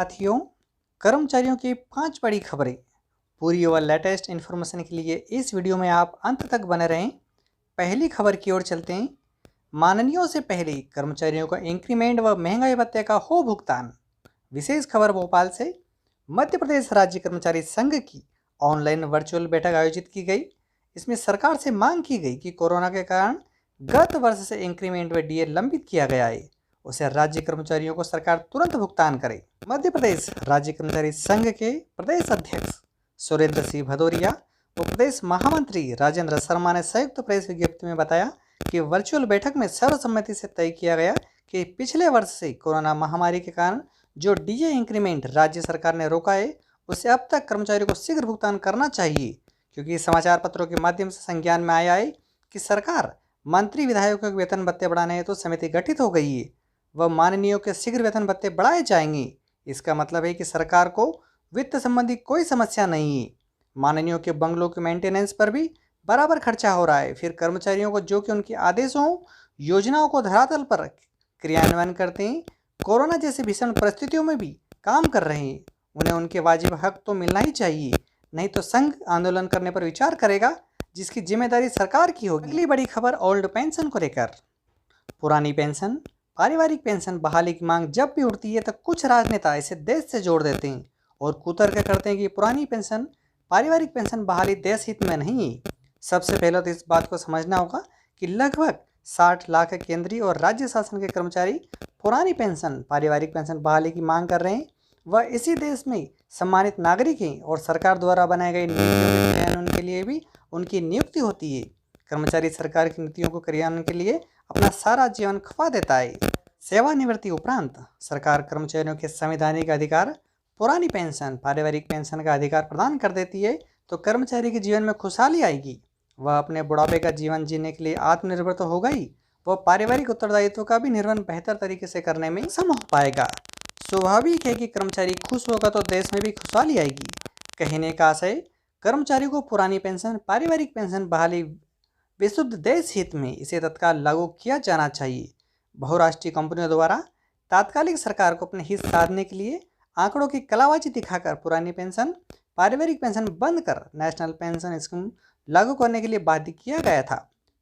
साथियों, कर्मचारियों की 5 बड़ी खबरें। पूरी और लेटेस्ट इन्फॉर्मेशन के लिए इस वीडियो में आप अंत तक बने रहें। पहली खबर की ओर चलते हैं। माननीयों से पहले कर्मचारियों का इंक्रीमेंट व महंगाई भत्ते का हो भुगतान। विशेष खबर भोपाल से। मध्य प्रदेश राज्य कर्मचारी संघ की ऑनलाइन वर्चुअल बैठक आयोजित की गई। इसमें सरकार से मांग की गई कि कोरोना के कारण गत वर्ष से इंक्रीमेंट व डीए लंबित किया गया है, उसे राज्य कर्मचारियों को सरकार तुरंत भुगतान करे। मध्य प्रदेश राज्य कर्मचारी संघ के प्रदेश अध्यक्ष सुरेंद्र सिंह भदौरिया व प्रदेश महामंत्री राजेंद्र शर्मा ने संयुक्त प्रेस विज्ञप्ति में बताया कि वर्चुअल बैठक में सर्वसम्मति से तय किया गया कि पिछले वर्ष से कोरोना महामारी के कारण जो डीए इंक्रीमेंट राज्य सरकार ने रोका है, उसे अब तक कर्मचारियों को शीघ्र भुगतान करना चाहिए, क्योंकि समाचार पत्रों के माध्यम से संज्ञान में आया है कि सरकार मंत्री विधायकों के वेतन भत्ते बढ़ाने हेतु समिति गठित हो गई है। वह माननीयों के शीघ्र वेतन भत्ते बढ़ाए जाएंगे। इसका मतलब है कि सरकार को वित्त संबंधी कोई समस्या नहीं है। माननीयों के बंगलों के मेंटेनेंस पर भी बराबर खर्चा हो रहा है। फिर कर्मचारियों को जो कि उनके आदेशों योजनाओं को धरातल पर क्रियान्वयन करते हैं, कोरोना जैसी भीषण परिस्थितियों में भी काम कर रहे हैं, उन्हें उनके वाजिब हक तो मिलना ही चाहिए, नहीं तो संघ आंदोलन करने पर विचार करेगा, जिसकी जिम्मेदारी सरकार की होगी। अगली बड़ी खबर ओल्ड पेंशन को लेकर। पुरानी पेंशन, पारिवारिक पेंशन बहाली की मांग जब भी उठती है तो कुछ राजनेता इसे देश से जोड़ देते हैं और कुतर्क करते हैं कि पुरानी पेंशन, पारिवारिक पेंशन बहाली देश हित में नहीं है। सबसे पहले तो इस बात को समझना होगा कि लगभग 60 लाख केंद्रीय और राज्य शासन के कर्मचारी पुरानी पेंशन, पारिवारिक पेंशन बहाली की मांग कर रहे हैं। वह इसी देश में सम्मानित नागरिक हैं और सरकार द्वारा बनाए गए नीतियों के क्रियान्वयन के लिए भी उनकी नियुक्ति होती है। कर्मचारी सरकार की नीतियों को क्रियान्वयन के लिए अपना सारा जीवन खपा देता है। सेवानिवृत्ति उपरांत सरकार कर्मचारियों के संवैधानिक अधिकार पुरानी पेंशन, पारिवारिक पेंशन का अधिकार प्रदान कर देती है, तो कर्मचारी के जीवन में खुशहाली आएगी। वह अपने बुढ़ापे का जीवन जीने के लिए आत्मनिर्भर तो होगा ही, वह पारिवारिक उत्तरदायित्व का भी निर्वहन बेहतर तरीके से करने में सक्षम हो पाएगा। स्वाभाविक है कि कर्मचारी खुश होगा तो देश में भी खुशहाली आएगी। कहने का आशय, कर्मचारी को पुरानी पेंशन, पारिवारिक पेंशन बहाली विशुद्ध देश हित में इसे तत्काल लागू किया जाना चाहिए। बहुराष्ट्रीय कंपनियों द्वारा तात्कालिक सरकार को अपने हित साधने के लिए आंकड़ों की कलाबाजी दिखाकर पुरानी पेंशन, पारिवारिक पेंशन बंद कर नेशनल पेंशन स्कीम लागू करने के लिए बाध्य किया गया था।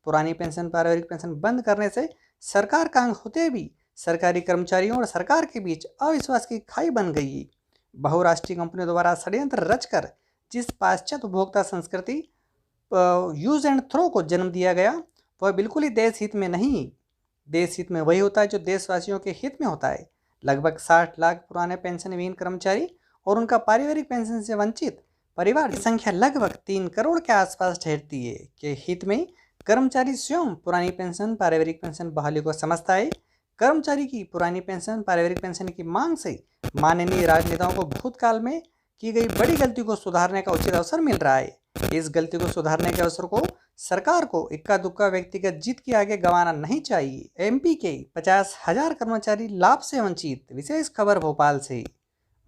पुरानी पेंशन, पारिवारिक पेंशन बंद करने से सरकार का अंग होते भी सरकारी कर्मचारियों और सरकार के बीच अविश्वास की खाई बन गई। बहुराष्ट्रीय कंपनियों द्वारा षड्यंत्र रचकर जिस पाश्चात्य उपभोक्ता संस्कृति यूज एंड थ्रो को जन्म दिया गया, वह बिल्कुल ही देश हित में नहीं। देश हित में वही होता है जो देशवासियों के हित में होता है। लगभग 60 लाख पुराने पेंशनविहीन कर्मचारी और उनका पारिवारिक पेंशन से वंचित परिवार की संख्या लगभग 3 करोड़ के आसपास ठहरती है के हित में कर्मचारी स्वयं पुरानी पेंशन, पारिवारिक पेंशन बहाली को समझता है। कर्मचारी की पुरानी पेंशन, पारिवारिक पेंशन की मांग से माननीय राजनेताओं को भूतकाल में की गई बड़ी गलती को सुधारने का उचित अवसर मिल रहा है। इस गलती को सुधारने के अवसर को सरकार को इक्का दुक्का व्यक्तिगत जीत के आगे गंवाना नहीं चाहिए। एमपी के 50,000 कर्मचारी लाभ से वंचित। विशेष खबर भोपाल से।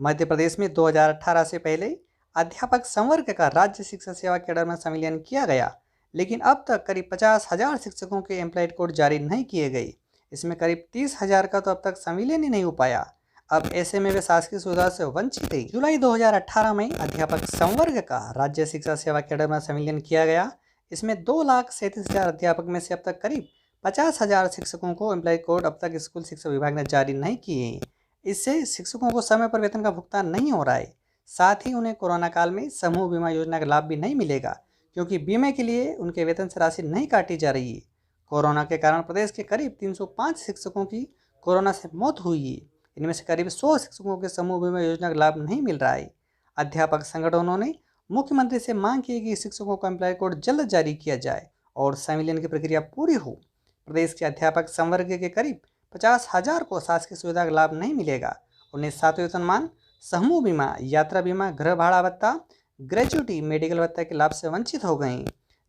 मध्य प्रदेश में 2018 से पहले अध्यापक संवर्ग का राज्य शिक्षा सेवा कैडर में संविलियन किया गया, लेकिन अब तक करीब 50,000 शिक्षकों के एम्प्लॉयड कोड जारी नहीं किए गए। इसमें करीब 30,000 का तो अब तक संविलियन ही नहीं हो पाया। अब ऐसे में वे शासकीय सुविधा से वंचित है। जुलाई 2018 में अध्यापक संवर्ग का राज्य शिक्षा सेवा कैडर में संविलियन किया गया। इसमें 2,37,000 अध्यापक में से अब तक करीब 50,000 शिक्षकों को एम्प्लॉय कोड अब तक स्कूल शिक्षा विभाग ने जारी नहीं किए हैं। इससे शिक्षकों को समय पर वेतन का भुगतान नहीं हो रहा है। साथ ही उन्हें कोरोना काल में समूह बीमा योजना का लाभ भी नहीं मिलेगा, क्योंकि बीमे के लिए उनके वेतन से राशि नहीं काटी जा रही है। कोरोना के कारण प्रदेश के करीब 305 शिक्षकों की कोरोना से मौत हुई है। इनमें से करीब 100 शिक्षकों के समूह बीमा योजना का लाभ नहीं मिल रहा है। अध्यापक संगठनों ने मुख्यमंत्री से मांग की कि शिक्षकों का एम्प्लॉय कोड जल्द जारी किया जाए और संविलियन की प्रक्रिया पूरी हो। प्रदेश के अध्यापक संवर्ग के करीब 50,000 को शासकीय सुविधा का लाभ नहीं मिलेगा। उन्हें 7वें वेतनमान, समूह बीमा, यात्रा बीमा, गृह भाड़ा भत्ता, ग्रेजुटी, मेडिकल भत्ता के लाभ से वंचित हो गए।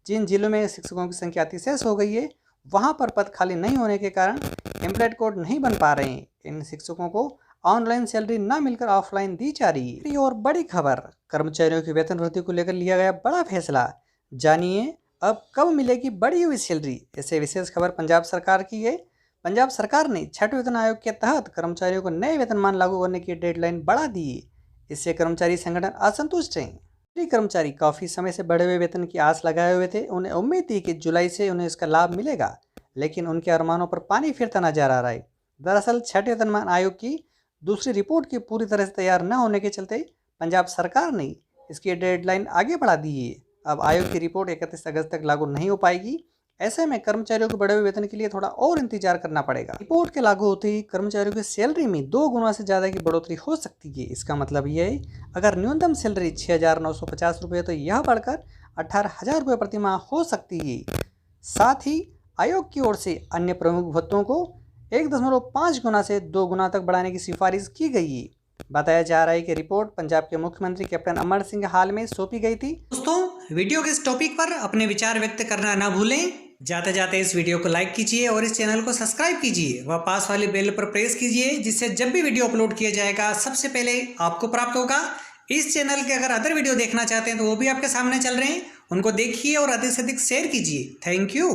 जिन जिलों में शिक्षकों की संख्या अतिशय हो गई है, वहां पर पद खाली नहीं होने के कारण एम्प्लॉयड कोड नहीं बन पा रहे हैं। इन शिक्षकों को ऑनलाइन सैलरी न मिलकर ऑफलाइन दी जा रही है। और बड़ी खबर, कर्मचारियों की वेतन वृद्धि को लेकर लिया गया बड़ा फैसला। जानिए अब कब मिलेगी बढ़ी हुई सैलरी। ऐसे विशेष खबर पंजाब सरकार की है। पंजाब सरकार ने छठे वेतन आयोग के तहत कर्मचारियों को नए वेतनमान लागू करने की डेडलाइन बढ़ा दी है। इससे कर्मचारी संगठन असंतुष्ट हैं। कर्मचारी काफी समय से बढ़े हुए वेतन की आस लगाए हुए थे। उन्हें उम्मीद थी कि जुलाई से उन्हें इसका लाभ मिलेगा, लेकिन उनके अरमानों पर पानी फिरता नजर आ रहा है। दरअसल छठे वेतनमान आयोग की दूसरी रिपोर्ट की पूरी तरह से तैयार न होने के चलते पंजाब सरकार ने इसकी डेडलाइन आगे बढ़ा दी है। अब आयोग की रिपोर्ट 31 अगस्त तक लागू नहीं हो पाएगी। ऐसे में कर्मचारियों को बढ़े हुए वेतन के लिए थोड़ा और इंतजार करना पड़ेगा। रिपोर्ट के लागू होते ही कर्मचारियों की सैलरी में 2 गुना से ज़्यादा की बढ़ोतरी हो सकती है। इसका मतलब यह है, अगर न्यूनतम सैलरी 6,950 रुपये तो यह बढ़कर 18,000 रुपये प्रतिमाह हो सकती है। साथ ही आयोग की ओर से अन्य प्रमुख भत्तों को 1.5 गुना से 2 गुना तक बढ़ाने की सिफारिश की गई है। बताया जा रहा है कि रिपोर्ट पंजाब के मुख्यमंत्री कैप्टन अमर सिंह हाल में सौंपी गई थी। दोस्तों, वीडियो के इस टॉपिक पर अपने विचार व्यक्त करना ना भूलें। जाते जाते इस वीडियो को लाइक कीजिए और इस चैनल को सब्सक्राइब कीजिए व पास वाली बेल पर प्रेस कीजिए, जिससे जब भी वीडियो अपलोड किया जाएगा सबसे पहले आपको प्राप्त होगा। इस चैनल के अगर अदर वीडियो देखना चाहते हैं तो वो भी आपके सामने चल रहे हैं, उनको देखिए और अधिक से अधिक शेयर कीजिए। Thank you.